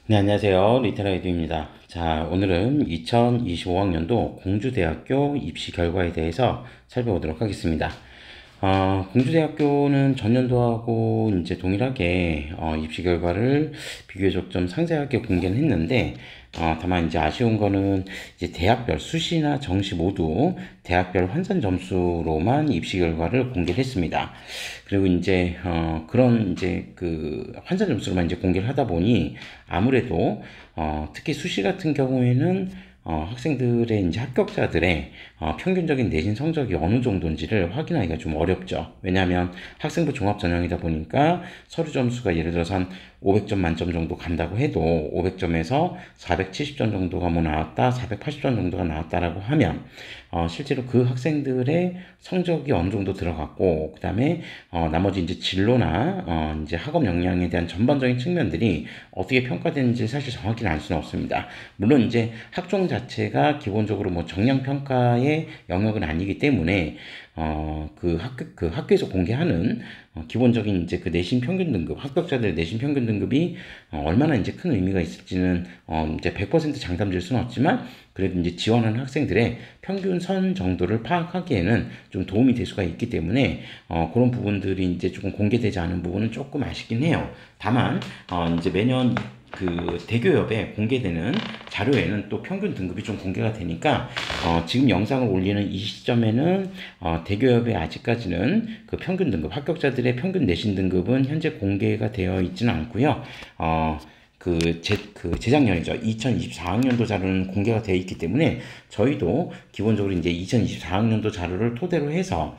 네, 안녕하세요. 리테라이드입니다. 자, 오늘은 2025학년도 공주대학교 입시 결과에 대해서 살펴보도록 하겠습니다. 공주대학교는 전년도하고 이제 동일하게 입시 결과를 비교적 좀 상세하게 공개는 했는데, 다만 이제 아쉬운 거는 이제 대학별 수시나 정시 모두 대학별 환산 점수로만 입시 결과를 공개를 했습니다. 그리고 이제 그런 이제 그 환산 점수로만 이제 공개를 하다 보니 아무래도 특히 수시 같은 경우에는 학생들의 이제 합격자들의 평균적인 내신 성적이 어느 정도인지를 확인하기가 좀 어렵죠. 왜냐하면 학생부 종합 전형이다 보니까 서류 점수가 예를 들어서 한 500점 만점 정도 간다고 해도 500점에서 470점 정도가 뭐 나왔다, 480점 정도가 나왔다라고 하면 실제로 그 학생들의 성적이 어느 정도 들어갔고, 그 다음에 나머지 이제 진로나 이제 학업 역량에 대한 전반적인 측면들이 어떻게 평가되는지 사실 정확히는 알 수는 없습니다. 물론 이제 학종 자체가 기본적으로 뭐 정량 평가의 영역은 아니기 때문에 그 학교에서 공개하는 기본적인 이제 그 내신 평균 등급, 합격자들의 내신 평균 등급이 얼마나 이제 큰 의미가 있을지는 이제 100% 장담 줄 수는 없지만, 그래도 이제 지원하는 학생들의 평균 선 정도를 파악하기에는 좀 도움이 될 수가 있기 때문에 그런 부분들이 이제 조금 공개되지 않은 부분은 조금 아쉽긴 해요. 다만 이제 매년 그 대교협에 공개되는 자료에는 또 평균 등급이 좀 공개가 되니까 지금 영상을 올리는 이 시점에는 대교협에 아직까지는 그 평균 등급, 합격자들의 평균 내신 등급은 현재 공개가 되어 있지는 않고요. 그 재작년이죠. 2024학년도 자료는 공개가 되어 있기 때문에 저희도 기본적으로 이제 2024학년도 자료를 토대로 해서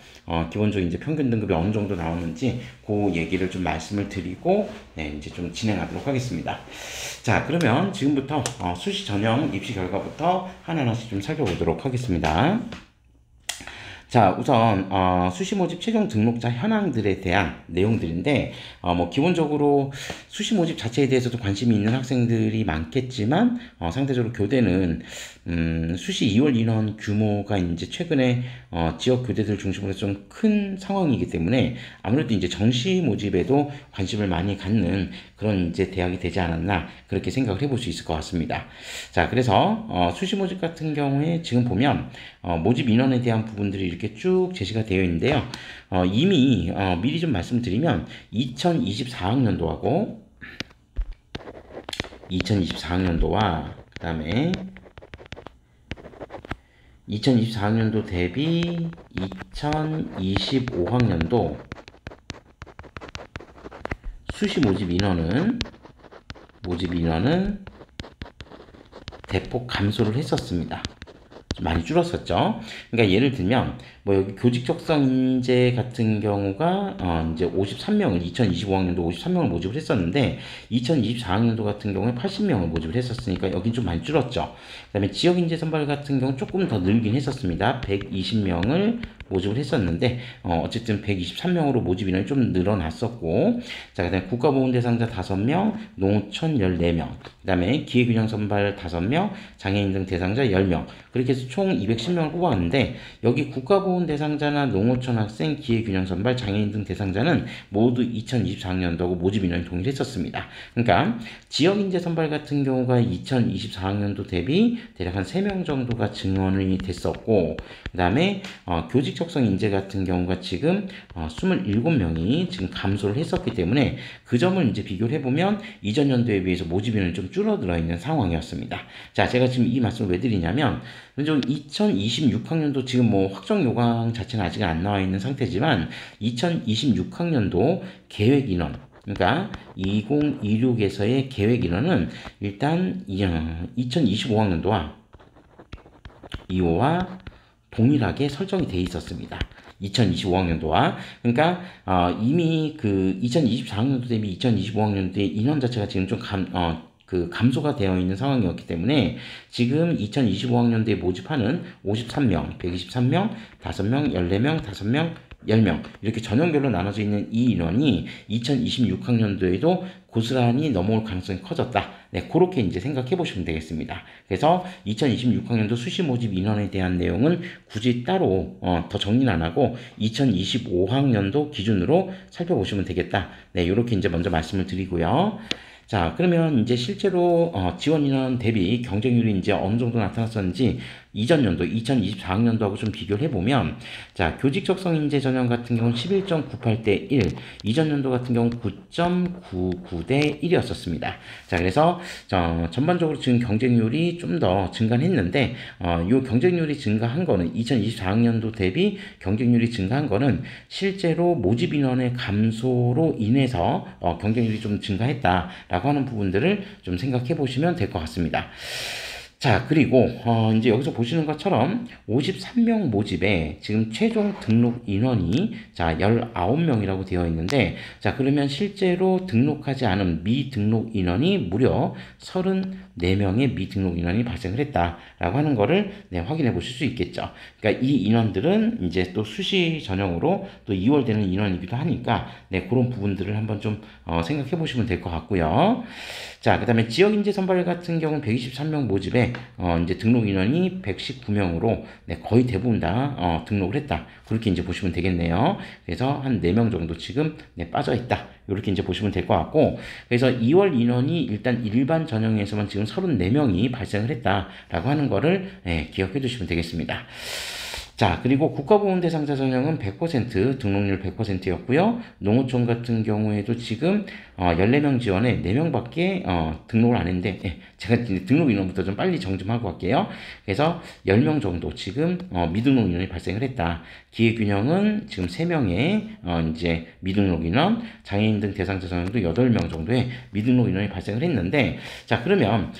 기본적으로 이제 평균 등급이 어느 정도 나오는지 그 얘기를 좀 말씀을 드리고 네, 이제 좀 진행하도록 하겠습니다. 자, 그러면 지금부터 수시 전형 입시 결과부터 하나하나씩 좀 살펴보도록 하겠습니다. 자, 우선 수시 모집 최종 등록자 현황들에 대한 내용들인데 뭐 기본적으로 수시 모집 자체에 대해서도 관심이 있는 학생들이 많겠지만 상대적으로 교대는 수시 2월 인원 규모가 이제 최근에 지역 교대들 중심으로 좀 큰 상황이기 때문에 아무래도 이제 정시 모집에도 관심을 많이 갖는 그런 이제 대학이 되지 않았나 그렇게 생각을 해볼 수 있을 것 같습니다. 자, 그래서 수시 모집 같은 경우에 지금 보면 모집 인원에 대한 부분들이 이렇게 쭉 제시가 되어 있는데요. 이미 미리 좀 말씀드리면 2024학년도하고 그 다음에 2024학년도 대비 2025학년도 수시 모집 인원은 대폭 감소를 했었습니다. 많이 줄었었죠. 그러니까 예를 들면 뭐 여기 교직 적성 인재 같은 경우가 이제 53명을 2025학년도 53명을 모집을 했었는데 2024학년도 같은 경우에 80명을 모집을 했었으니까 여긴 좀 많이 줄었죠. 그다음에 지역 인재 선발 같은 경우 조금 더 늘긴 했었습니다. 120명을 모집을 했었는데 어쨌든 123명으로 모집 인원이 좀 늘어났었고, 자, 그다음에 국가보훈 대상자 5명, 농어촌 14명, 그다음에 기회균형 선발 5명, 장애인 등 대상자 10명, 그렇게 해서 총 210명을 뽑았는데 여기 국가보훈 대상자나 농어촌 학생, 기회균형 선발, 장애인 등 대상자는 모두 2024학년도하고 모집 인원이 동일했었습니다. 그러니까 지역 인재 선발 같은 경우가 2024학년도 대비 대략 한 3명 정도가 증원이 됐었고, 그다음에 교직 적성 인재 같은 경우가 지금 27명이 지금 감소를 했었기 때문에 그 점을 이제 비교를 해보면 이전 연도에 비해서 모집 인원이 좀 줄어들어 있는 상황이었습니다. 자, 제가 지금 이 말씀을 왜 드리냐면 2026학년도 지금 뭐 확정 요강 자체는 아직 안 나와 있는 상태지만 2026학년도 계획 인원, 그러니까 2026에서의 계획 인원은 일단 2025학년도와 이호와 동일하게 설정이 돼 있었습니다. 2025학년도와. 그러니까 이미 그 2024학년도 대비 2025학년도의 인원 자체가 지금 좀 감소가 되어 있는 상황이었기 때문에 지금 2025학년도에 모집하는 53명, 123명, 5명, 14명, 5명, 10명 이렇게 전형별로 나눠져 있는 이 인원이 2026학년도에도 고스란히 넘어올 가능성이 커졌다. 네, 그렇게 이제 생각해 보시면 되겠습니다. 그래서 2026학년도 수시 모집 인원에 대한 내용은 굳이 따로 더 정리는 안 하고 2025학년도 기준으로 살펴보시면 되겠다. 네, 이렇게 이제 먼저 말씀을 드리고요. 자, 그러면 이제 실제로 지원 인원 대비 경쟁률이 이제 어느 정도 나타났었는지 이전 연도 2024학년도하고 좀 비교를 해보면, 자, 교직 적성 인재 전형 같은 경우는 11.98대 1, 이전 연도 같은 경우는 9.99대 1이었었습니다. 자, 그래서 전반적으로 지금 경쟁률이 좀 더 증가했는데, 요 경쟁률이 증가한 거는 2024학년도 대비 경쟁률이 증가한 거는 실제로 모집 인원의 감소로 인해서 경쟁률이 좀 증가했다라고 하는 부분들을 좀 생각해 보시면 될 것 같습니다. 자, 그리고 이제 여기서 보시는 것처럼 53명 모집에 지금 최종 등록 인원이 자 19명이라고 되어 있는데, 자 그러면 실제로 등록하지 않은 미등록 인원이 무려 34명의 미등록 인원이 발생을 했다라고 하는 거를 네, 확인해 보실 수 있겠죠. 그러니까 이 인원들은 이제 또 수시 전형으로 또 2월 되는 인원이기도 하니까 네, 그런 부분들을 한번 좀 생각해 보시면 될 것 같고요. 자, 그 다음에 지역인재 선발 같은 경우는 123명 모집에 이제 등록 인원이 119명으로 네, 거의 대부분 다 등록을 했다. 그렇게 이제 보시면 되겠네요. 그래서 한 4명 정도 지금 네, 빠져 있다. 이렇게 이제 보시면 될 것 같고, 그래서 2월 인원이 일단 일반 전형에서만 지금 34명이 발생을 했다라고 하는 거를 네, 기억해 두시면 되겠습니다. 자, 그리고 국가보험 대상자 전형은 100% 등록률 100%였고요. 농어촌 같은 경우에도 지금 14명 지원에 4명밖에 등록을 안 했는데, 예, 제가 등록 인원부터 좀 빨리 정좀하고 갈게요. 그래서 10명 정도 지금 미등록 인원이 발생을 했다. 기회균형은 지금 3명의 이제 미등록 인원, 장애인 등 대상자 전형도 8명 정도의 미등록 인원이 발생을 했는데, 자, 그러면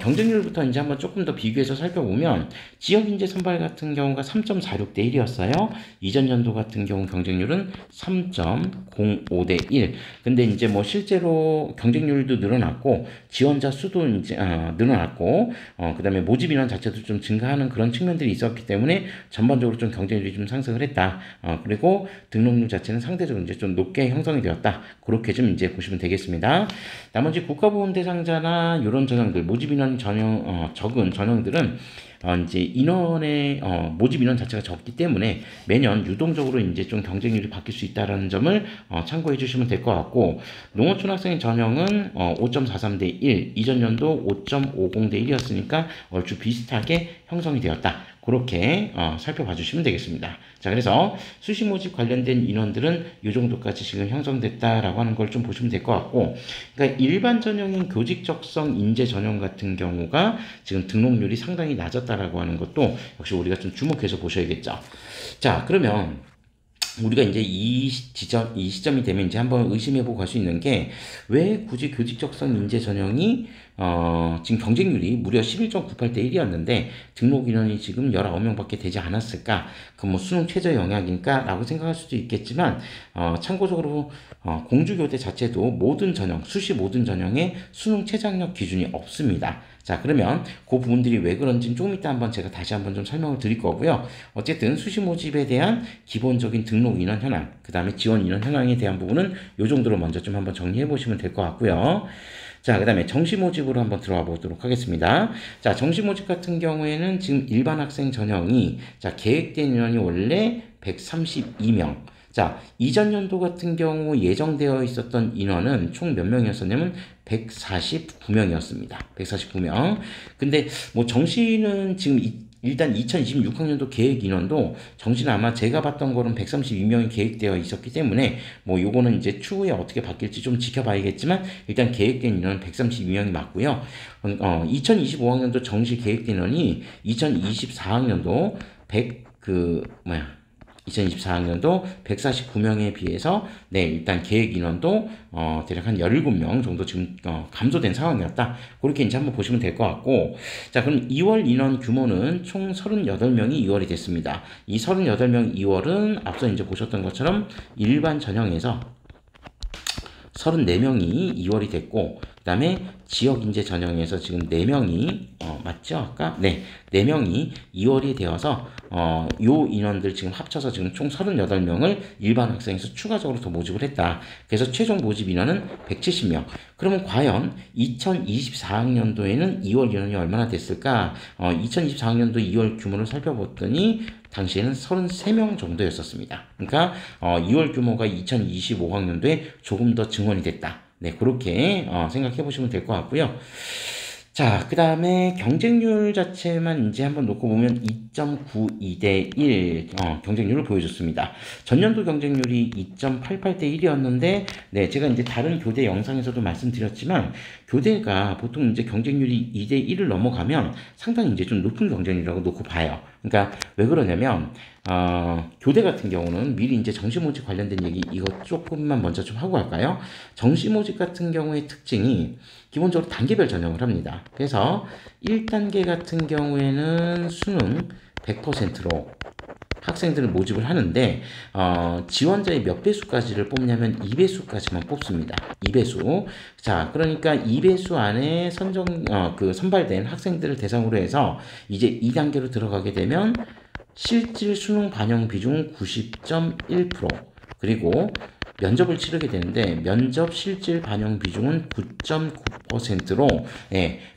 경쟁률부터 이제 한번 조금 더 비교해서 살펴보면 지역인재 선발 같은 경우가 3.46대 1이었어요. 이전 연도 같은 경우 경쟁률은 3.05대 1. 근데 이제 뭐 실제로 경쟁률도 늘어났고 지원자 수도 이제 늘어났고 그 다음에 모집 인원 자체도 좀 증가하는 그런 측면들이 있었기 때문에 전반적으로 좀 경쟁률이 좀 상승을 했다. 그리고 등록률 자체는 상대적으로 이제 좀 높게 형성이 되었다. 그렇게 좀 이제 보시면 되겠습니다. 나머지 국가보험 대상자나 이런 전형들, 모집 인원 전형 적은 전형들은 이제 인원의 모집 인원 자체가 적기 때문에 매년 유동적으로 이제 좀 경쟁률이 바뀔 수 있다는 점을 참고해 주시면 될 것 같고, 농어촌 학생 전형은 5.43대 1, 이전 연도 5.50대 1이었으니까 얼추 비슷하게 형성이 되었다. 그렇게 살펴봐 주시면 되겠습니다. 자, 그래서 수시 모집 관련된 인원들은 이 정도까지 지금 형성됐다라고 하는 걸 좀 보시면 될 것 같고, 그러니까 일반 전형인 교직 적성 인재 전형 같은 경우가 지금 등록률이 상당히 낮았다라고 하는 것도 역시 우리가 좀 주목해서 보셔야겠죠. 자, 그러면 우리가 이제 이 시점이 되면 이제 한번 의심해보고 갈 수 있는 게, 왜 굳이 교직적성 인재 전형이 지금 경쟁률이 무려 11.98대 1이었는데 등록 인원이 지금 19명밖에 되지 않았을까? 그 뭐 수능 최저 영향인가? 라고 생각할 수도 있겠지만, 참고적으로 공주교대 자체도 모든 전형, 수시 모든 전형에 수능 최저학력 기준이 없습니다. 자, 그러면 그 부분들이 왜 그런지는 조금 이따 한번 제가 다시 한번 좀 설명을 드릴 거고요. 어쨌든 수시 모집에 대한 기본적인 등록 인원 현황, 그 다음에 지원 인원 현황에 대한 부분은 이 정도로 먼저 좀 한번 정리해 보시면 될 것 같고요. 자, 그 다음에 정시 모집으로 한번 들어가 보도록 하겠습니다. 자, 정시 모집 같은 경우에는 지금 일반 학생 전형이, 자, 계획된 인원이 원래 132명. 자, 이전 연도 같은 경우 예정되어 있었던 인원은 총 몇 명이었었냐면 149명이었습니다. 149명. 근데 뭐 정시는 지금 일단 2026학년도 계획 인원도 정시는 아마 제가 봤던 거는 132명이 계획되어 있었기 때문에 뭐 요거는 이제 추후에 어떻게 바뀔지 좀 지켜봐야겠지만, 일단 계획된 인원은 132명이 맞고요. 2025학년도 정시 계획된 인원이 2024학년도 2024학년도 149명에 비해서 네, 일단 계획 인원도 대략 한 17명 정도 지금 감소된 상황이었다. 그렇게 이제 한번 보시면 될 것 같고, 자, 그럼 2월 인원 규모는 총 38명이 2월이 됐습니다. 이 38명 2월은 앞서 이제 보셨던 것처럼 일반 전형에서 34명이 2월이 됐고, 그 다음에 지역인재 전형에서 지금 4명이 맞죠? 아까? 네, 4명이 2월이 되어서 요 인원들 지금 합쳐서 지금 총 38명을 일반 학생에서 추가적으로 더 모집을 했다. 그래서 최종 모집 인원은 170명. 그러면 과연 2024학년도에는 2월 인원이 얼마나 됐을까? 2024학년도 2월 규모를 살펴봤더니 당시에는 33명 정도였었습니다. 그러니까 2월 규모가 2025학년도에 조금 더 증원이 됐다. 네, 그렇게 생각해 보시면 될 것 같고요. 자, 그 다음에 경쟁률 자체만 이제 한번 놓고 보면 2.92대 1 경쟁률을 보여줬습니다. 전년도 경쟁률이 2.88대 1이었는데, 네, 제가 이제 다른 교대 영상에서도 말씀드렸지만, 교대가 보통 이제 경쟁률이 2대 1을 넘어가면 상당히 이제 좀 높은 경쟁률이라고 놓고 봐요. 그러니까 왜 그러냐면, 교대 같은 경우는 미리 이제 정시모집 관련된 얘기 이거 조금만 먼저 좀 하고 갈까요? 정시모집 같은 경우의 특징이 기본적으로 단계별 전형을 합니다. 그래서 1단계 같은 경우에는 수능 100%로 학생들을 모집을 하는데 지원자의 몇 배수까지를 뽑냐면 2배수까지만 뽑습니다. 2배수. 자, 그러니까 2배수 안에 선발된 학생들을 대상으로 해서 이제 2단계로 들어가게 되면 실질 수능 반영 비중 90.1%, 그리고 면접을 치르게 되는데 면접 실질 반영 비중은 9.9%로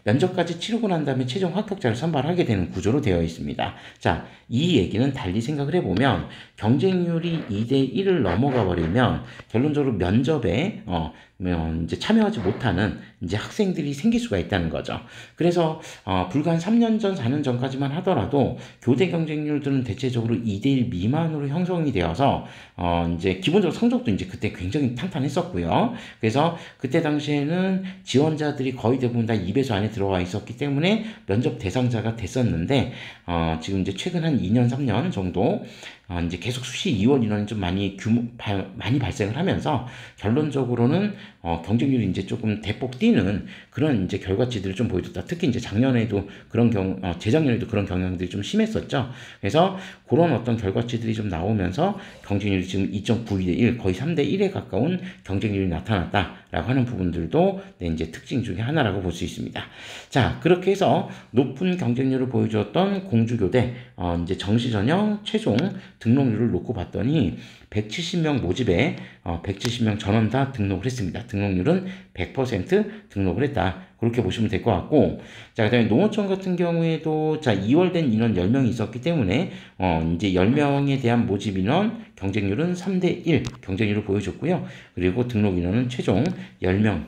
면접까지 치르고 난 다음에 최종 합격자를 선발하게 되는 구조로 되어 있습니다. 자, 이 얘기는 달리 생각을 해보면 경쟁률이 2대 1을 넘어가 버리면 결론적으로 면접에 이제 참여하지 못하는 이제 학생들이 생길 수가 있다는 거죠. 그래서 불과 한 3년 전, 4년 전까지만 하더라도 교대 경쟁률들은 대체적으로 2대 1 미만으로 형성이 되어서 이제 기본적으로 성적도 이제 그때 굉장히 탄탄했었고요. 그래서 그때 당시에는 지원자들이 거의 대부분 다 2배수 안에 들어와 있었기 때문에 면접 대상자가 됐었는데 지금 이제 최근 한 2년, 3년 정도 이제 계속 수시 2월 인원이 좀 많이 발생을 하면서 결론적으로는 경쟁률이 이제 조금 대폭 뛰는 그런 이제 결과치들을 좀 보여줬다. 특히 이제 작년에도 재작년에도 그런 경향들이 좀 심했었죠. 그래서 그런 어떤 결과치들이 좀 나오면서 경쟁률이 지금 2.92대 1, 거의 3대 1에 가까운 경쟁률이 나타났다라고 하는 부분들도 이제 특징 중에 하나라고 볼 수 있습니다. 자, 그렇게 해서 높은 경쟁률을 보여주었던 공주교대 이제 정시전형 최종 등록률을 놓고 봤더니 170명 모집에 170명 전원 다 등록을 했습니다. 등록률은 100% 등록을 했다. 그렇게 보시면 될 것 같고, 자, 그 다음에 농어촌 같은 경우에도, 자, 2월 된 인원 10명이 있었기 때문에, 이제 10명에 대한 모집 인원 경쟁률은 3대 1 경쟁률을 보여줬고요. 그리고 등록 인원은 최종 10명,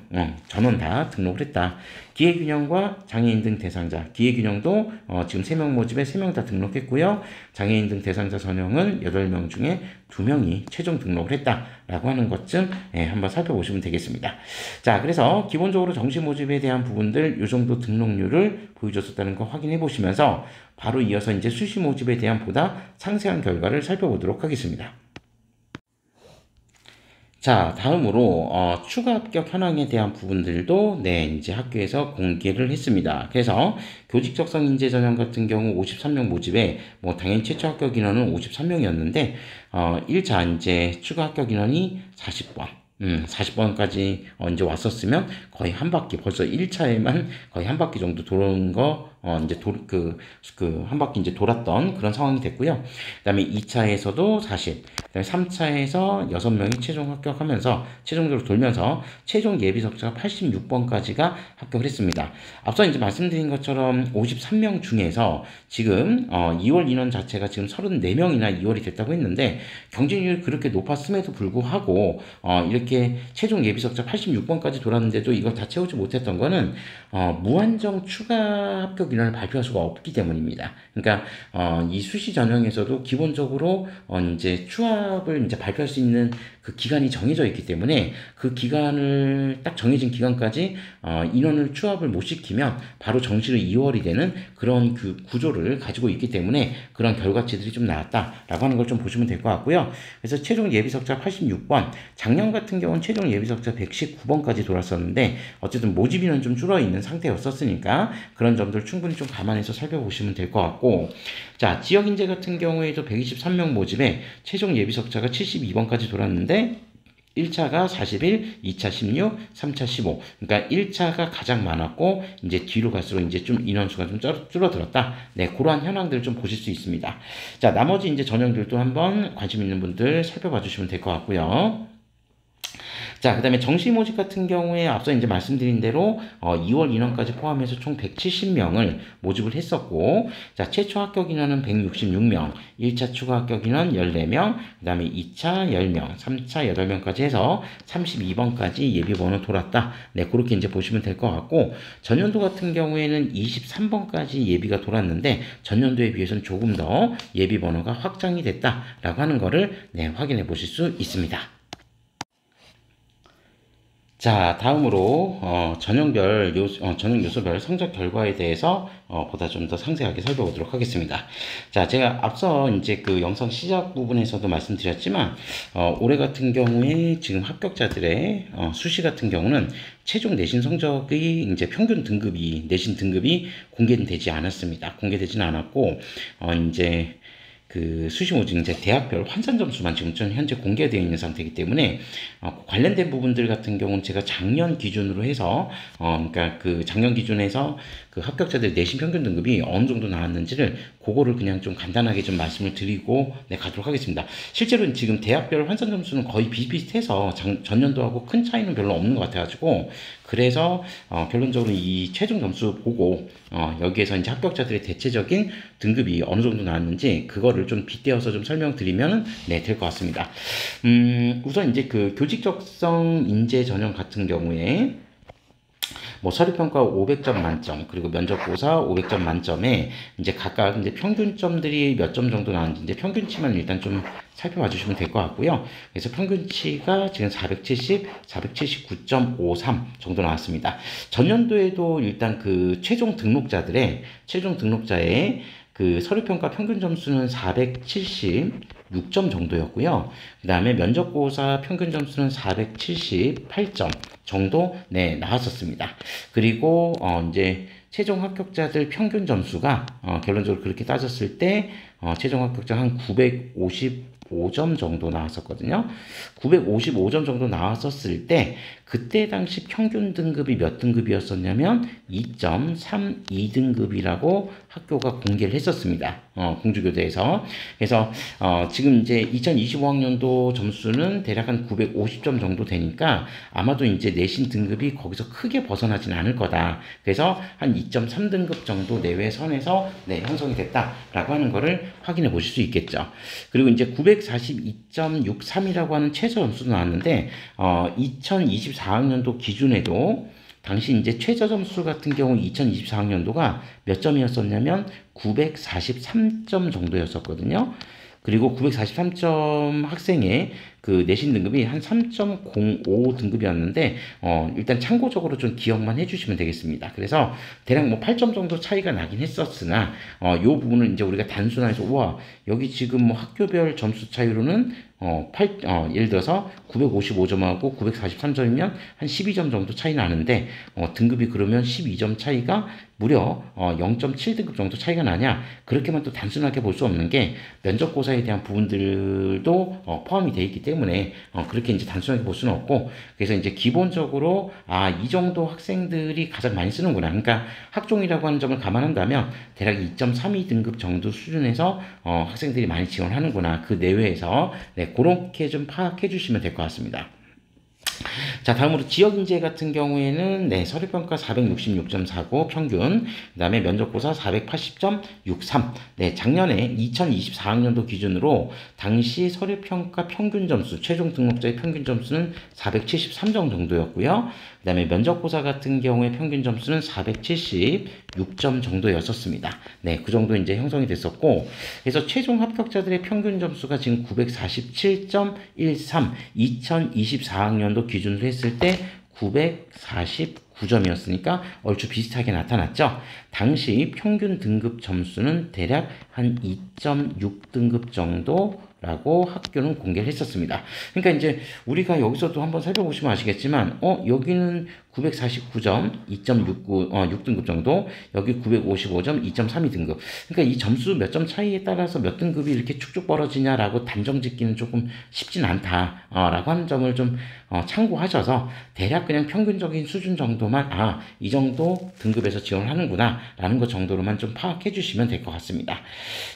전원 다 등록을 했다. 기회균형과 장애인 등 대상자, 기회균형도 지금 3명 모집에 3명 다 등록했고요. 장애인 등 대상자 전형은 8명 중에 2명이 최종 등록을 했다라고 하는 것쯤 한번 살펴보시면 되겠습니다. 자, 그래서 기본적으로 정시 모집에 대한 부분들 이 정도 등록률을 보여줬었다는 거 확인해 보시면서 바로 이어서 이제 수시 모집에 대한 보다 상세한 결과를 살펴보도록 하겠습니다. 자, 다음으로 추가 합격 현황에 대한 부분들도 이제 학교에서 공개를 했습니다. 그래서 교직 적성 인재 전형 같은 경우 53명 모집에 당연히 최초 합격 인원은 53명이었는데 1차 이제 추가 합격 인원이 40번. 40번까지 이제 왔었으면 거의 한 바퀴, 벌써 1차에만 거의 한 바퀴 정도 도는 거, 이제 한 바퀴 이제 돌았던 그런 상황이 됐고요. 그 다음에 2차에서도 40, 그 다음에 3차에서 6명이 최종 합격하면서, 최종적으로 돌면서 최종 예비석자가 86번까지가 합격을 했습니다. 앞서 이제 말씀드린 것처럼 53명 중에서 지금, 2월 인원 자체가 지금 34명이나 2월이 됐다고 했는데, 경쟁률이 그렇게 높았음에도 불구하고, 이렇게 최종 예비석자 86번까지 돌았는데도 이걸 다 채우지 못했던 거는 무한정 추가 합격 인원을 발표할 수가 없기 때문입니다. 그러니까 이 수시 전형에서도 기본적으로 이제 추합을 이제 발표할 수 있는 그 기간이 정해져 있기 때문에 그 기간을 딱 정해진 기간까지 인원을 추합을 못 시키면 바로 정시로 2월이 되는 그런 그 구조를 가지고 있기 때문에 그런 결과치들이 좀 나왔다라고 하는 걸 좀 보시면 될 것 같고요. 그래서 최종 예비석자 86번, 작년 같은 경우는 최종 예비석자 119번까지 돌았었는데 어쨌든 모집 인원 좀 줄어 있는 상태였었으니까 그런 점들 충분히 좀 감안해서 살펴보시면 될 것 같고, 자, 지역 인재 같은 경우에도 123명 모집에 최종 예비석자가 72번까지 돌았는데 1차가 41, 2차 16, 3차 15. 그러니까 1차가 가장 많았고 이제 뒤로 갈수록 이제 좀 인원수가 좀 줄어들었다. 그러한 현황들을 좀 보실 수 있습니다. 자, 나머지 이제 전형들도 한번 관심 있는 분들 살펴봐 주시면 될 것 같고요. 자, 그 다음에 정시 모집 같은 경우에 앞서 이제 말씀드린 대로 2월 인원까지 포함해서 총 170명을 모집을 했었고, 자, 최초 합격 인원은 166명, 1차 추가 합격 인원 14명, 그 다음에 2차 10명, 3차 8명까지 해서 32번까지 예비 번호 돌았다. 네, 그렇게 이제 보시면 될 것 같고, 전년도 같은 경우에는 23번까지 예비가 돌았는데, 전년도에 비해서는 조금 더 예비 번호가 확장이 됐다라고 하는 거를 네, 확인해 보실 수 있습니다. 자, 다음으로 전형 요소별 성적 결과에 대해서 보다 좀 더 상세하게 살펴보도록 하겠습니다. 자, 제가 앞서 이제 그 영상 시작 부분에서도 말씀드렸지만 올해 같은 경우에 지금 합격자들의 수시 같은 경우는 최종 내신 성적이 이제 평균 등급이 내신 등급이 공개되지 않았습니다. 공개되지는 않았고 이제 그 수시 모집 이제 대학별 환산 점수만 지금 현재 공개되어 있는 상태이기 때문에 관련된 부분들 같은 경우는 제가 작년 기준으로 해서 그러니까 그 작년 기준에서 그 합격자들 내신 평균 등급이 어느 정도 나왔는지를 그거를 그냥 좀 간단하게 좀 말씀을 드리고 네, 가도록 하겠습니다. 실제로는 지금 대학별 환산 점수는 거의 비슷비슷해서 전년도하고 큰 차이는 별로 없는 것 같아가지고 그래서 결론적으로 이 최종 점수 보고 여기에서 이제 합격자들의 대체적인 등급이 어느 정도 나왔는지 그거를 좀 빗대어서 좀 설명드리면 네, 될 것 같습니다. 우선 이제 그 교직적성 인재 전형 같은 경우에 뭐 서류평가 500점 만점 그리고 면접고사 500점 만점에 이제 각각 이제 평균점들이 몇 점 정도 나왔는지 이제 평균치만 일단 좀 살펴봐 주시면 될 것 같고요. 그래서 평균치가 지금 479.53 정도 나왔습니다. 전년도에도 일단 그 최종 등록자의 그 서류평가 평균 점수는 476점 정도였고요. 그 다음에 면접고사 평균 점수는 478점 정도 네, 나왔었습니다. 그리고 이제 최종 합격자들 평균 점수가 결론적으로 그렇게 따졌을 때 최종 합격자 한 955점 정도 나왔었거든요. 955점 정도 나왔었을 때 그때 당시 평균 등급이 몇 등급이었었냐면 2.32등급이라고 학교가 공개를 했었습니다. 공주교대에서. 그래서 지금 이제 2025학년도 점수는 대략 한 950점 정도 되니까 아마도 이제 내신 등급이 거기서 크게 벗어나진 않을 거다. 그래서 한 2.3등급 정도 내외 선에서 네, 형성이 됐다라고 하는 거를 확인해 보실 수 있겠죠. 그리고 이제 942.63이라고 하는 최저 점수도 나왔는데 2024학년도 기준에도 당시 이제 최저 점수 같은 경우 2024학년도가 몇 점이었었냐면 943점 정도였었거든요. 그리고 943점 학생의 그 내신 등급이 한 3.05 등급이었는데 일단 참고적으로 좀 기억만 해주시면 되겠습니다. 그래서 대략 뭐 8점 정도 차이가 나긴 했었으나 요 부분은 이제 우리가 단순화해서 우와 여기 지금 뭐 학교별 점수 차이로는 예를 들어서 955점하고 943점이면 한 12점 정도 차이 나는데 등급이 그러면 12점 차이가 무려 0.7등급 정도 차이가 나냐 그렇게만 또 단순하게 볼 수 없는 게 면접고사에 대한 부분들도 포함이 되어 있기 때문에 그렇게 이제 단순하게 볼 수는 없고 그래서 이제 기본적으로 이 정도 학생들이 가장 많이 쓰는구나 그러니까 학종이라고 하는 점을 감안한다면 대략 2.32등급 정도 수준에서 학생들이 많이 지원하는구나 그 내외에서 네, 그렇게 좀 파악해 주시면 될 것 같습니다. 자, 다음으로 지역인재 같은 경우에는 네, 서류평가 466.49 평균, 그 다음에 면접고사 480.63. 네, 작년에 2024학년도 기준으로 당시 서류평가 평균 점수, 최종 등록자의 평균 점수는 473점 정도였고요. 그 다음에 면접고사 같은 경우에 평균 점수는 476점 정도였었습니다. 네, 그 정도 이제 형성이 됐었고, 그래서 최종 합격자들의 평균 점수가 지금 947.13, 2024학년도 기준으로 했을 때 949점이었으니까 얼추 비슷하게 나타났죠. 당시 평균 등급 점수는 대략 한 2.6등급 정도 라고 학교는 공개를 했었습니다. 그러니까 이제 우리가 여기서도 한번 살펴보시면 아시겠지만 여기는 949점 2.69 6등급 정도 여기 955점 2.32등급 그러니까 이 점수 몇 점 차이에 따라서 몇 등급이 이렇게 쭉쭉 벌어지냐라고 단정 짓기는 조금 쉽진 않다 라고 하는 점을 좀 참고하셔서 대략 그냥 평균적인 수준 정도만 이 정도 등급에서 지원을 하는구나 라는 것 정도로만 좀 파악해 주시면 될 것 같습니다.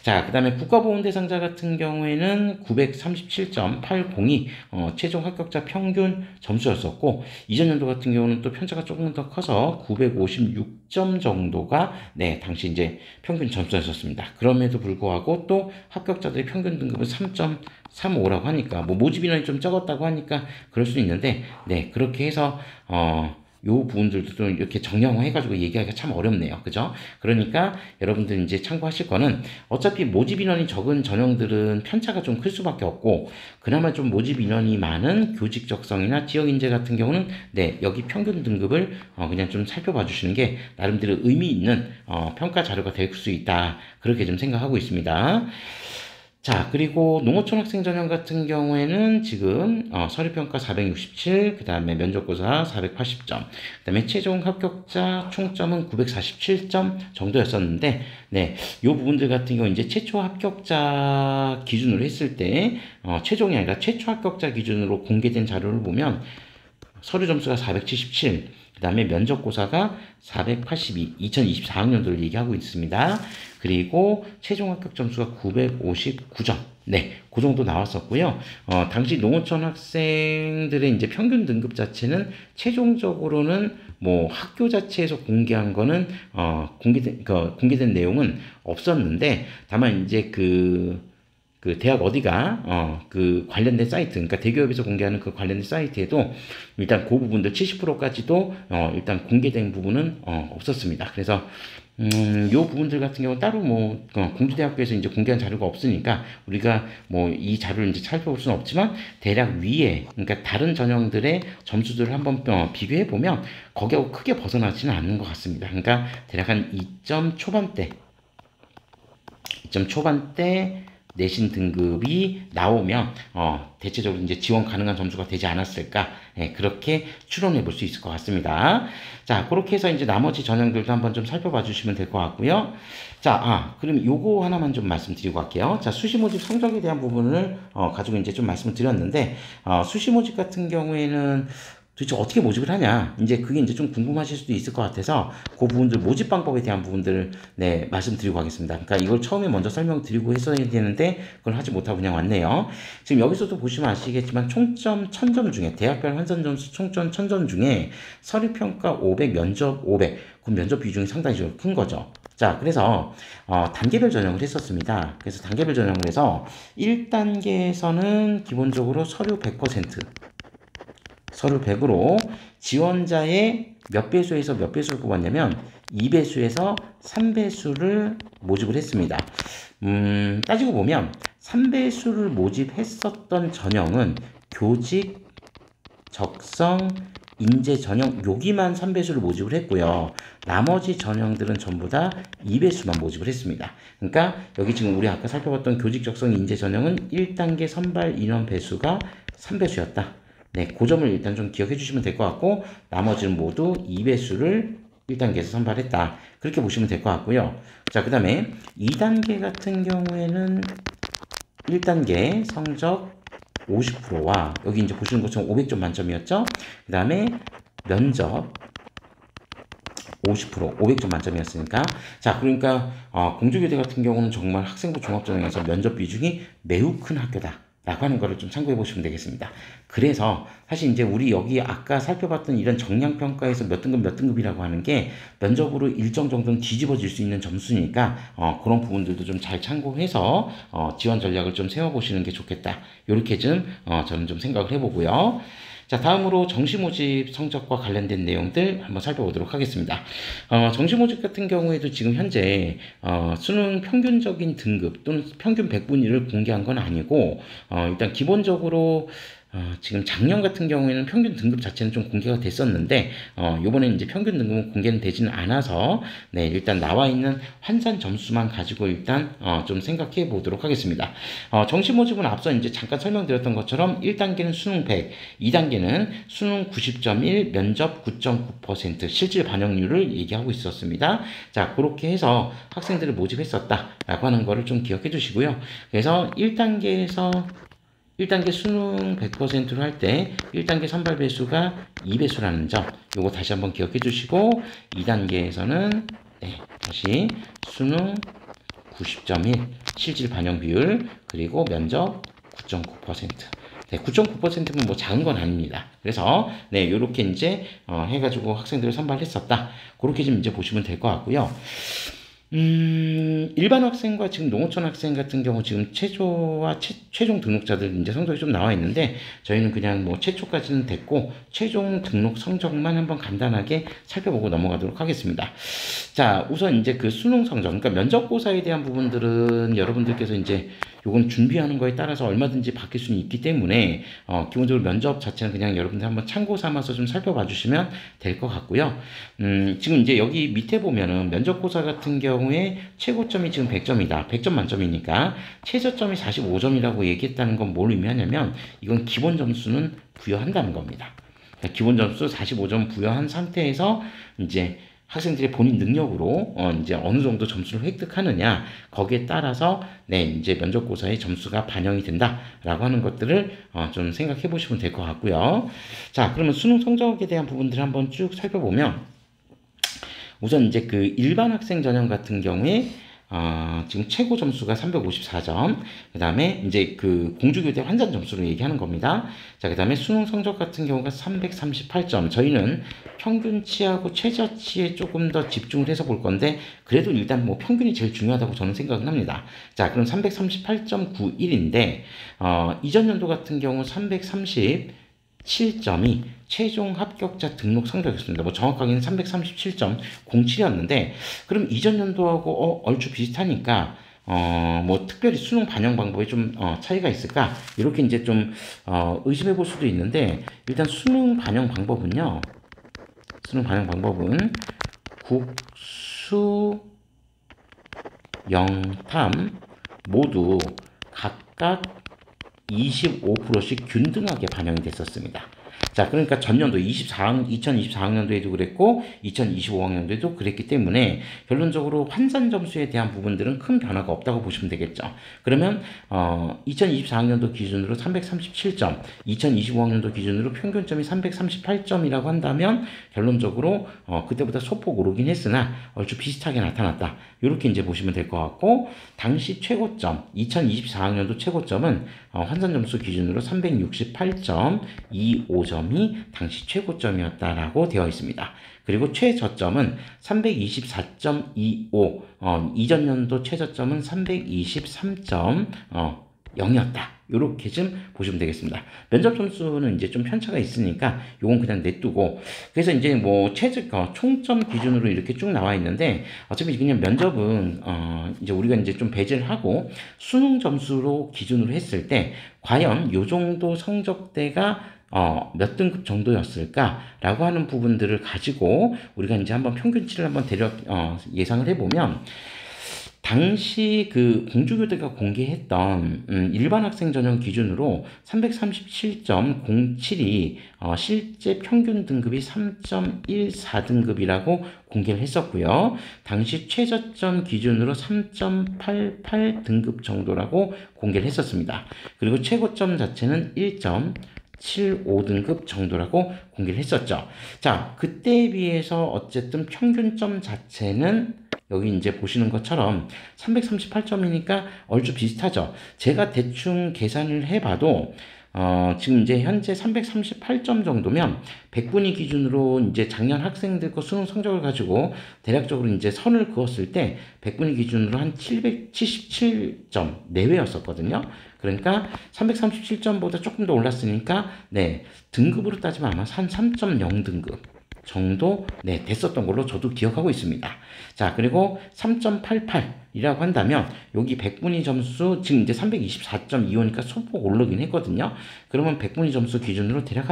자, 그 다음에 국가보훈 대상자 같은 경우에는 때는 937.80이 최종 합격자 평균 점수였었고, 이전 연도 같은 경우는 또 편차가 조금 더 커서 956점 정도가 네, 당시 이제 평균 점수였었습니다. 그럼에도 불구하고 또 합격자들의 평균 등급은 3.35라고 하니까 뭐 모집 인원이 좀 적었다고 하니까 그럴 수 있는데, 네, 그렇게 해서 요 부분들도 좀 이렇게 정량화해가지고 얘기하기가 참 어렵네요. 그죠? 그러니까 여러분들 이제 참고하실 거는 어차피 모집 인원이 적은 전형들은 편차가 좀 클 수밖에 없고, 그나마 좀 모집 인원이 많은 교직 적성이나 지역 인재 같은 경우는 네, 여기 평균 등급을 그냥 좀 살펴봐 주시는 게 나름대로 의미 있는 평가 자료가 될 수 있다. 그렇게 좀 생각하고 있습니다. 자, 그리고 농어촌 학생 전형 같은 경우에는 지금 서류평가 467, 그 다음에 면접고사 480점, 그 다음에 최종 합격자 총점은 947점 정도였었는데, 네, 요 부분들 같은 경우 이제 최초 합격자 기준으로 했을 때, 최종이 아니라 최초 합격자 기준으로 공개된 자료를 보면 서류 점수가 477, 그 다음에 면접고사가 482, 2024학년도를 얘기하고 있습니다. 그리고 최종 합격 점수가 959점. 네, 그 정도 나왔었고요. 당시 농어촌 학생들의 이제 평균 등급 자체는 최종적으로는 뭐 학교 자체에서 공개한 거는 공개된 내용은 없었는데, 다만 이제 그 대학 어디가 그 관련된 사이트, 그러니까 대기업에서 공개하는 그 관련된 사이트에도 일단 그 부분들 70%까지도 일단 공개된 부분은 없었습니다. 그래서 요 부분들 같은 경우 따로 뭐 공주대학교에서 이제 공개한 자료가 없으니까 우리가 뭐 이 자료를 이제 살펴볼 수는 없지만 대략 위에, 그러니까 다른 전형들의 점수들을 한번 비교해 보면 거기하고 크게 벗어나지는 않는 것 같습니다. 그러니까 대략 한 2점 초반대 내신 등급이 나오면 대체적으로 이제 지원 가능한 점수가 되지 않았을까, 예, 그렇게 추론해 볼 수 있을 것 같습니다. 자, 그렇게 해서 이제 나머지 전형들도 한번 좀 살펴봐 주시면 될 것 같고요. 자, 그럼 요거 하나만 좀 말씀드리고 갈게요. 자, 수시 모집 성적에 대한 부분을 가지고 이제 좀 말씀을 드렸는데, 수시 모집 같은 경우에는 도대체 어떻게 모집을 하냐, 이제 그게 이제 좀 궁금하실 수도 있을 것 같아서 그 부분들, 모집 방법에 대한 부분들을 네, 말씀드리고 가겠습니다. 그러니까 이걸 처음에 먼저 설명드리고 했어야 되는데 그걸 하지 못하고 그냥 왔네요. 지금 여기서도 보시면 아시겠지만 총점 1000점 중에, 대학별 환산 점수 총점 1000점 중에 서류평가 500, 면접 500, 그 면접 비중이 상당히 좀 큰 거죠. 자, 그래서 단계별 전형을 했었습니다. 그래서 단계별 전형을 해서 1단계에서는 기본적으로 서류 100%, 서류 100으로 지원자의 몇 배수에서 몇 배수를 뽑았냐면 2배수에서 3배수를 모집을 했습니다. 따지고 보면 3배수를 모집했었던 전형은 교직, 적성, 인재 전형, 여기만 3배수를 모집을 했고요. 나머지 전형들은 전부 다 2배수만 모집을 했습니다. 그러니까 여기 지금 우리 아까 살펴봤던 교직, 적성, 인재 전형은 1단계 선발 인원 배수가 3배수였다. 네, 그 점을 일단 좀 기억해 주시면 될 것 같고, 나머지는 모두 2배수를 1단계에서 선발했다. 그렇게 보시면 될 것 같고요. 자, 그 다음에 2단계 같은 경우에는 1단계 성적 50%와 여기 이제 보시는 것처럼 500점 만점이었죠. 그 다음에 면접 50%, 500점 만점이었으니까. 자, 그러니까 공주교대 같은 경우는 정말 학생부 종합전형에서 면접 비중이 매우 큰 학교다 라고 하는 거를 좀 참고해 보시면 되겠습니다. 그래서 사실 이제 우리 여기 아까 살펴봤던 이런 정량평가에서 몇 등급 몇 등급이라고 하는 게 면접으로 일정 정도는 뒤집어질 수 있는 점수니까 그런 부분들도 좀 잘 참고해서 지원 전략을 좀 세워보시는 게 좋겠다. 이렇게 좀 저는 좀 생각을 해보고요. 자, 다음으로 정시 모집 성적과 관련된 내용들 한번 살펴보도록 하겠습니다. 정시 모집 같은 경우에도 지금 현재 수능 평균적인 등급 또는 평균 100분위를 공개한 건 아니고, 일단 기본적으로 지금 작년 같은 경우에는 평균 등급 자체는 좀 공개가 됐었는데, 요번에는 이제 평균 등급은 공개는 되지는 않아서, 네, 일단 나와 있는 환산 점수만 가지고 일단, 좀 생각해 보도록 하겠습니다. 정시 모집은 앞서 이제 잠깐 설명드렸던 것처럼 1단계는 수능 100, 2단계는 수능 90.1, 면접 9.9% 실질 반영률을 얘기하고 있었습니다. 자, 그렇게 해서 학생들을 모집했었다라고 하는 거를 좀 기억해 주시고요. 그래서 1단계 수능 100%로 할 때 1단계 선발 배수가 2배수라는 점, 요거 다시 한번 기억해 주시고, 2단계에서는 네, 다시 수능 90.1 실질 반영 비율, 그리고 면접 9.9%. 네, 9.9%면 뭐 작은 건 아닙니다. 그래서 네, 요렇게 이제 해가지고 학생들을 선발했었다. 그렇게 좀 이제 보시면 될 것 같고요. 일반 학생과 지금 농어촌 학생 같은 경우 지금 최초와 최종 등록자들 이제 성적이 좀 나와 있는데, 저희는 그냥 뭐 최초까지는 됐고 최종 등록 성적만 한번 간단하게 살펴보고 넘어가도록 하겠습니다. 자, 우선 이제 그 수능 성적, 그러니까 면접고사에 대한 부분들은 여러분들께서 이제 요건 준비하는 거에 따라서 얼마든지 바뀔 수는 있기 때문에 기본적으로 면접 자체는 그냥 여러분들 한번 참고 삼아서 좀 살펴봐 주시면 될 것 같고요. 지금 이제 여기 밑에 보면은 면접고사 같은 경우에 최고점이 지금 100점이다. 100점 만점이니까 최저점이 45점이라고 얘기했다는 건 뭘 의미하냐면 이건 기본 점수는 부여한다는 겁니다. 그러니까 기본 점수 45점 부여한 상태에서 이제 학생들의 본인 능력으로 이제 어느 정도 점수를 획득하느냐, 거기에 따라서 네, 이제 면접고사의 점수가 반영이 된다라고 하는 것들을 좀 생각해 보시면 될 것 같고요. 자, 그러면 수능 성적에 대한 부분들을 한번 쭉 살펴보면, 우선 이제 그 일반 학생 전형 같은 경우에 지금 최고 점수가 354점, 그 다음에 이제 그 공주교대 환산 점수로 얘기하는 겁니다. 자, 그 다음에 수능 성적 같은 경우가 338점. 저희는 평균치하고 최저치에 조금 더 집중을 해서 볼 건데, 그래도 일단 뭐 평균이 제일 중요하다고 저는 생각을 합니다. 자, 그럼 338.91인데, 이전 연도 같은 경우 337점이 최종 합격자 등록 성적이었습니다. 뭐 정확하게는 337.07이었는데, 그럼 이전 연도하고 얼추 비슷하니까 뭐 특별히 수능 반영 방법에 좀 차이가 있을까? 이렇게 이제 좀 의심해 볼 수도 있는데, 일단 수능 반영 방법은 국수, 영탐 모두 각각 25%씩 균등하게 반영이 됐었습니다. 자, 그러니까 전년도 2024학년도에도 그랬고 2025학년도에도 그랬기 때문에 결론적으로 환산 점수에 대한 부분들은 큰 변화가 없다고 보시면 되겠죠. 그러면 2024학년도 기준으로 337점, 2025학년도 기준으로 평균점이 338점이라고 한다면 결론적으로 그때보다 소폭 오르긴 했으나 얼추 비슷하게 나타났다. 이렇게 이제 보시면 될 것 같고, 당시 최고점, 2024학년도 최고점은 환산 점수 기준으로 368.25점이 당시 최고점이었다라고 되어 있습니다. 그리고 최저점은 324.25, 이전 연도 최저점은 323.0이었다. 이렇게 좀 보시면 되겠습니다. 면접 점수는 이제 좀 편차가 있으니까 요건 그냥 냅두고, 그래서 이제 뭐 총점 기준으로 이렇게 쭉 나와 있는데, 어차피 그냥 면접은 이제 우리가 이제 좀 배제를 하고 수능 점수로 기준으로 했을 때 과연 요 정도 성적대가 몇 등급 정도였을까라고 하는 부분들을 가지고 우리가 이제 한번 평균치를 한번 예상을 해보면, 당시 그 공주교대가 공개했던 일반 학생 전형 기준으로 337.07이 실제 평균 등급이 3.14등급이라고 공개를 했었고요. 당시 최저점 기준으로 3.88등급 정도라고 공개를 했었습니다. 그리고 최고점 자체는 1.75등급 정도라고 공개를 했었죠. 자, 그때에 비해서 어쨌든 평균점 자체는 여기 이제 보시는 것처럼 338점이니까 얼추 비슷하죠. 제가 대충 계산을 해봐도 지금 이제 현재 338점 정도면 100분위 기준으로 이제 작년 학생들 거 수능 성적을 가지고 대략적으로 이제 선을 그었을 때 100분위 기준으로 한 777점 내외였었거든요. 그러니까 337점보다 조금 더 올랐으니까 네, 등급으로 따지면 아마 한 3.0등급 정도 네, 됐었던 걸로 저도 기억하고 있습니다. 자, 그리고 3.88이라고 한다면 여기 100분위 점수 지금 이제 324.25니까 소폭 오르긴 했거든요. 그러면 100분위 점수 기준으로 대략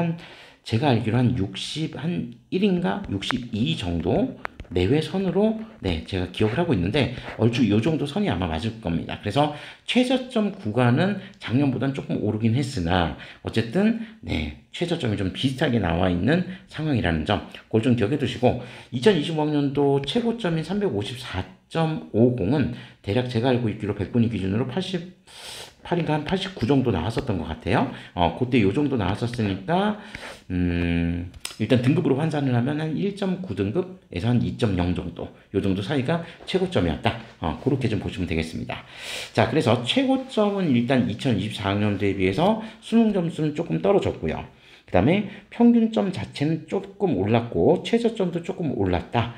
제가 알기로 한 1인가 62 정도 내외 선으로 네, 제가 기억을 하고 있는데 얼추 요 정도 선이 아마 맞을 겁니다. 그래서 최저점 구간은 작년보다는 조금 오르긴 했으나 어쨌든 네, 최저점이 좀 비슷하게 나와 있는 상황이라는 점, 그걸 좀 기억해 두시고, 2025학년도 최고점인 354.50은 대략 제가 알고 있기로 100분위 기준으로 88인가 한 89 정도 나왔었던 것 같아요. 그때 요 정도 나왔었으니까, 일단 등급으로 환산을 하면 한 1.9등급에서 한 2.0 정도, 요 정도 사이가 최고점이었다. 그렇게 좀 보시면 되겠습니다. 자, 그래서 최고점은 일단 2024학년도에 비해서 수능 점수는 조금 떨어졌고요. 그 다음에 평균점 자체는 조금 올랐고 최저점도 조금 올랐다.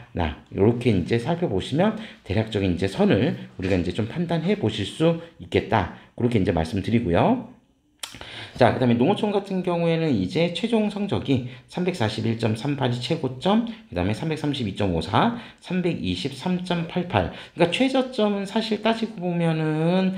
이렇게 이제 살펴보시면 대략적인 이제 선을 우리가 이제 좀 판단해 보실 수 있겠다. 그렇게 이제 말씀드리고요. 자, 그 다음에 농어촌 같은 경우에는 이제 최종 성적이 341.38이 최고점, 그 다음에 332.54, 323.88. 그러니까 최저점은 사실 따지고 보면은,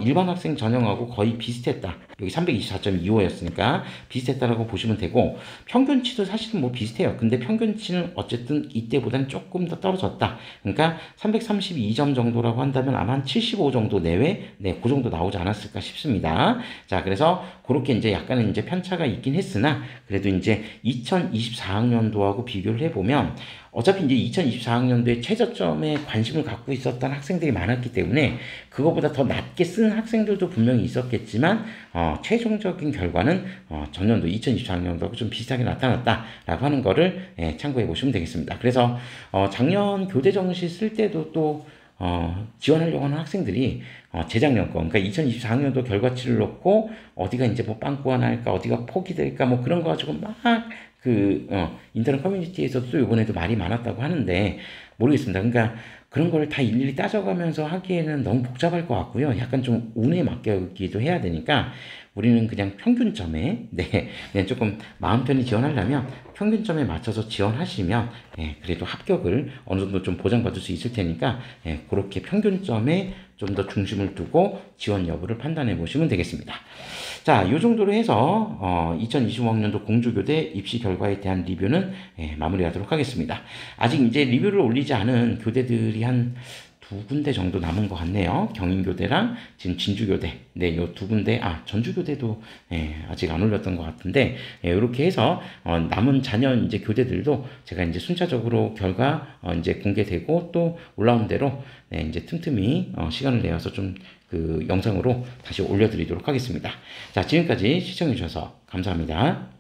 일반 학생 전형하고 거의 비슷했다. 여기 324.25였으니까 비슷했다라고 보시면 되고, 평균치도 사실은 뭐 비슷해요. 근데 평균치는 어쨌든 이때보다는 조금 더 떨어졌다. 그러니까 332점 정도라고 한다면 아마 한 75 정도 내외, 네, 그 정도 나오지 않았을까 싶습니다. 자, 그래서 그렇게 이제 약간은 이제 편차가 있긴 했으나, 그래도 이제 2024학년도하고 비교를 해보면, 어차피 이제 2024학년도에 최저점에 관심을 갖고 있었던 학생들이 많았기 때문에 그거보다 더 낮게 쓴 학생들도 분명히 있었겠지만 최종적인 결과는 전년도 2024학년도하고 좀 비슷하게 나타났다라고 하는 거를 참고해 보시면 되겠습니다. 그래서 작년 교대 정시 쓸 때도 또 지원하려고 하는 학생들이 재작년 거, 그러니까 2024학년도 결과치를 놓고 어디가 이제 뭐 빵꾸 하나 할까, 어디가 포기 될까, 뭐 그런 거 가지고 막 인터넷 커뮤니티에서도 또 이번에도 말이 많았다고 하는데, 모르겠습니다. 그러니까 그런 걸 다 일일이 따져가면서 하기에는 너무 복잡할 것 같고요. 약간 좀 운에 맡기기도 해야 되니까, 우리는 그냥 평균점에, 그냥 조금 마음 편히 지원하려면 평균점에 맞춰서 지원하시면, 그래도 합격을 어느 정도 좀 보장받을 수 있을 테니까, 그렇게 평균점에 좀 더 중심을 두고 지원 여부를 판단해 보시면 되겠습니다. 자, 요 정도로 해서 2025학년도 공주교대 입시 결과에 대한 리뷰는 마무리하도록 하겠습니다. 아직 이제 리뷰를 올리지 않은 교대들이 한 두 군데 정도 남은 것 같네요. 경인교대랑 지금 진주교대, 네, 요 두 군데, 전주교대도 아직 안 올렸던 것 같은데, 이렇게 해서 남은 잔여 이제 교대들도 제가 이제 순차적으로 결과 이제 공개되고 또 올라온 대로 이제 틈틈이 시간을 내어서 좀 그 영상으로 다시 올려드리도록 하겠습니다. 자, 지금까지 시청해주셔서 감사합니다.